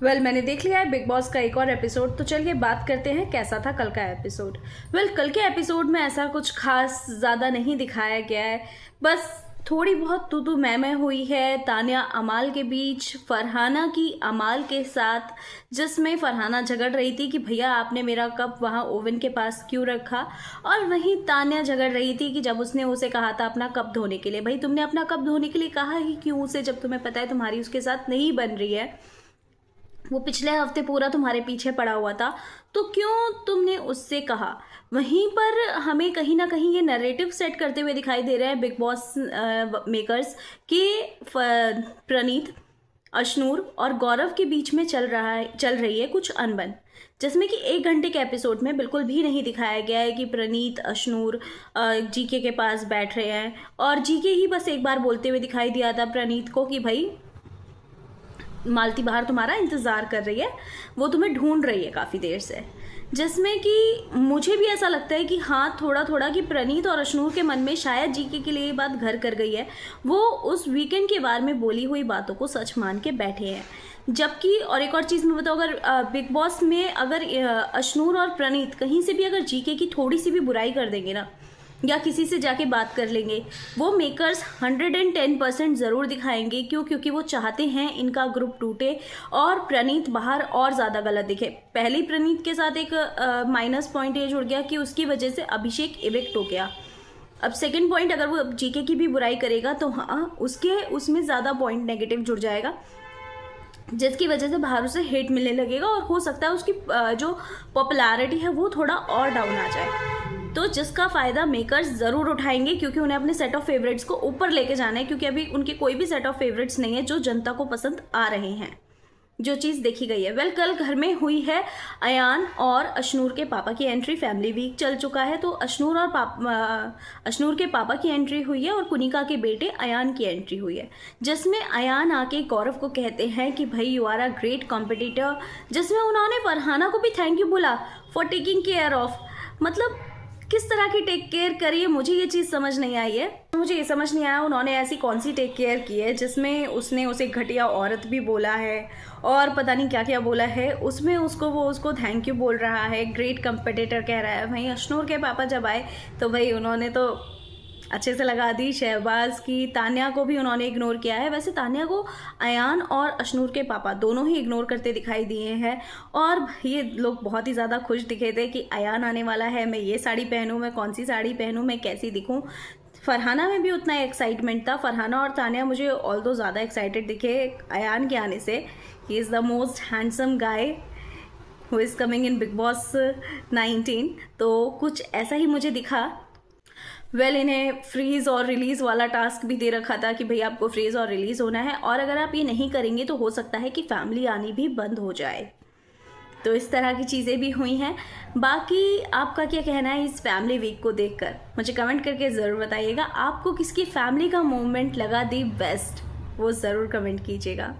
मैंने देख लिया है बिग बॉस का एक और एपिसोड, तो चलिए बात करते हैं कैसा था कल का एपिसोड। कल के एपिसोड में ऐसा कुछ खास ज़्यादा नहीं दिखाया गया है, बस थोड़ी बहुत तू मैं हुई है तान्या अमाल के बीच, फरहाना की अमाल के साथ, जिसमें फरहाना झगड़ रही थी कि भैया आपने मेरा कप वहाँ ओवन के पास क्यों रखा, और वहीं तान्या झगड़ रही थी कि जब उसने उसे कहा था अपना कप धोने के लिए, भाई तुमने अपना कप धोने के लिए कहा ही क्यों उसे, जब तुम्हें पता है तुम्हारी उसके साथ नहीं बन रही है, वो पिछले हफ्ते पूरा तुम्हारे पीछे पड़ा हुआ था, तो क्यों तुमने उससे कहा। वहीं पर हमें कहीं ना कहीं ये नैरेटिव सेट करते हुए दिखाई दे रहे हैं बिग बॉस मेकर्स कि प्रणीत, अशनूर और गौरव के बीच में चल रही है कुछ अनबन, जिसमें कि 1 घंटे के एपिसोड में बिल्कुल भी नहीं दिखाया गया है कि प्रणीत अशनूर जीके के पास बैठ रहे हैं, और जीके ही बस एक बार बोलते हुए दिखाई दिया था प्रणीत को कि भाई मालती बाहर तुम्हारा इंतज़ार कर रही है, वो तुम्हें ढूंढ रही है काफ़ी देर से, जिसमें कि मुझे भी ऐसा लगता है कि हाँ थोड़ा थोड़ा कि प्रणीत और अशनूर के मन में शायद जीके के लिए ये बात घर कर गई है, वो उस वीकेंड के बारे में बोली हुई बातों को सच मान के बैठे हैं। जबकि और एक और चीज़ मैं बताऊँ, अगर बिग बॉस में अगर अशनूर और प्रणीत कहीं से भी अगर जीके की थोड़ी सी भी बुराई कर देंगे ना, या किसी से जाके बात कर लेंगे, वो मेकर्स 110% ज़रूर दिखाएंगे। क्योंकि वो चाहते हैं इनका ग्रुप टूटे और प्रणीत बाहर और ज़्यादा गलत दिखे। पहले ही प्रणीत के साथ एक माइनस पॉइंट ये जुड़ गया कि उसकी वजह से अभिषेक इविक्ट हो गया। अब सेकंड पॉइंट, अगर वो जीके की भी बुराई करेगा तो हाँ उसमें ज़्यादा पॉइंट नेगेटिव जुड़ जाएगा, जिसकी वजह से बाहर उसे हेट मिलने लगेगा और हो सकता है उसकी जो पॉपुलैरिटी है वो थोड़ा और डाउन आ जाए। तो जिसका फ़ायदा मेकर्स ज़रूर उठाएंगे, क्योंकि उन्हें अपने सेट ऑफ फेवरेट्स को ऊपर लेके जाना है, क्योंकि अभी उनके कोई भी सेट ऑफ फेवरेट्स नहीं है जो जनता को पसंद आ रहे हैं, जो चीज़ देखी गई है। कल घर में हुई है अयान और अशनूर के पापा की एंट्री। फैमिली वीक चल चुका है, तो अशनूर के पापा की एंट्री हुई है और कुनिका के बेटे अयान की एंट्री हुई है, जिसमें अयान आके गौरव को कहते हैं कि भाई you are a great competitor, जिसमें उन्होंने फरहाना को भी थैंक यू बोला फॉर टेकिंग केयर ऑफ। मतलब किस तरह की टेक केयर करी है, मुझे ये चीज़ समझ नहीं आई है। मुझे ये समझ नहीं आया उन्होंने ऐसी कौन सी टेक केयर की है जिसमें उसने उसे घटिया औरत भी बोला है और पता नहीं क्या क्या बोला है, उसमें वो उसको थैंक यू बोल रहा है, ग्रेट कंपटीटर कह रहा है। भाई अशनूर के पापा जब आए तो भाई उन्होंने तो अच्छे से लगा दी। शहबाज की, तान्या को भी उन्होंने इग्नोर किया है। वैसे तान्या को अयान और अशनूर के पापा दोनों ही इग्नोर करते दिखाई दिए हैं, और ये लोग बहुत ही ज़्यादा खुश दिखे थे कि अयान आने वाला है, मैं ये साड़ी पहनूँ, मैं कौन सी साड़ी पहनूँ, मैं कैसी दिखूँ। फरहाना में भी उतना ही एक्साइटमेंट था। फरहाना और तान्या मुझे ऑल्दो ज़्यादा एक्साइटेड दिखे अयान के आने से। He is the most handsome guy who is coming in big boss 19, तो कुछ ऐसा ही मुझे दिखा। इन्हें फ्रीज़ और रिलीज़ वाला टास्क भी दे रखा था कि भैया आपको फ्रीज़ और रिलीज़ होना है, और अगर आप ये नहीं करेंगे तो हो सकता है कि फैमिली आनी भी बंद हो जाए। तो इस तरह की चीज़ें भी हुई हैं। बाकी आपका क्या कहना है इस फैमिली वीक को देखकर, मुझे कमेंट करके ज़रूर बताइएगा। आपको किसकी फैमिली का मोमेंट लगा दी बेस्ट, वो ज़रूर कमेंट कीजिएगा।